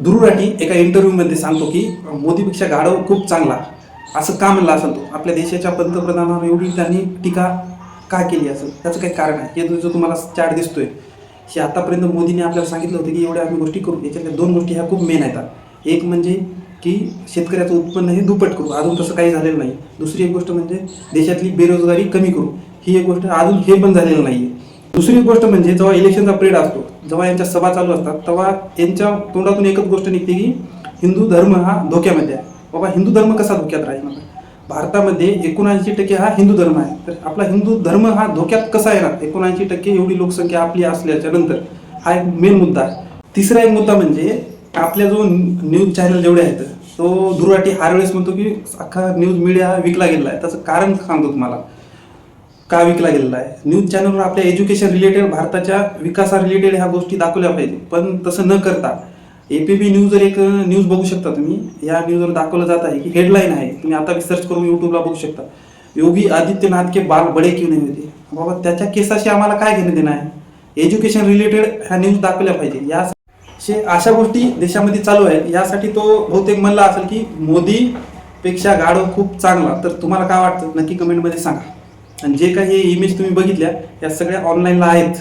दुरुराटी एका इंटरव्ह्यूमध्ये सांगतो की मोदीपेक्षा गाढव खूप चांगला, असं का म्हणलं असेल तो? आपल्या देशाच्या पंतप्रधानांवर एवढी त्यांनी टीका का केली असेल? त्याचं काही कारण आहे. हे जो तुम्हाला चार्ट दिसतोय, हे आतापर्यंत मोदीने आपल्याला सांगितलं होतं की एवढ्या आम्ही गोष्टी करू. याच्यातल्या दोन गोष्टी ह्या खूप मेन आहेत. एक म्हणजे की शेतकऱ्याचं उत्पन्न हे दुप्पट करू, अजून तसं काही झालेलं नाही. दुसरी एक गोष्ट म्हणजे देशातली बेरोजगारी कमी करू, ही एक गोष्ट अजून हे पण झालेलं नाही. दुसरी एक गोष्ट म्हणजे जेव्हा इलेक्शनचा पिरियड असतो, जेव्हा यांच्या सभा चालू असतात, तेव्हा यांच्या तोंडातून एकच गोष्ट निघते की हिंदू धर्म हा धोक्यामध्ये आहे. बाबा, हिंदू धर्म कसा धोक्यात राहील? भारतामध्ये 79% हा हिंदू धर्म आहे, तर आपला हिंदू धर्म हा धोक्यात कसा येणार? 79% एवढी लोकसंख्या आपली असल्याच्या नंतर हा एक मेन मुद्दा आहे. तिसरा एक मुद्दा म्हणजे आपल्या जो न्यूज चॅनल जेवढे आहेत, तो दुराटी हर वेळेस म्हणतो की अख्खा न्यूज मीडिया विकला गेलेला आहे. त्याचं कारण सांगतो तुम्हाला का विकला गेलेला आहे. न्यूज चॅनलवर आपल्या एज्युकेशन रिलेटेड, भारताच्या विकासा रिलेटेड ह्या गोष्टी दाखवल्या पाहिजे, पण तसं न करता एपीबी न्यूजवर एक न्यूज बघू शकता तुम्ही. या न्यूजवर दाखवलं जात आहे की हेडलाईन आहे, तुम्ही आता सर्च करून यूट्यूबला बघू शकता, योगी आदित्यनाथ के बाल बडे क्यों नहीं होते. बाबा, त्याच्या केसाशी आम्हाला काय घेणं देणं आहे? एज्युकेशन रिलेटेड ह्या न्यूज दाखवल्या पाहिजे. या अशा गोष्टी देशामध्ये चालू आहेत. यासाठी तो बहुतेक म्हणला असेल की मोदीपेक्षा गाढव खूप चांगला. तर तुम्हाला काय वाटतं नक्की कमेंटमध्ये सांगा. आणि जे काही इमेज तुम्ही बघितल्या, या सगळ्या ऑनलाईनला आहेत.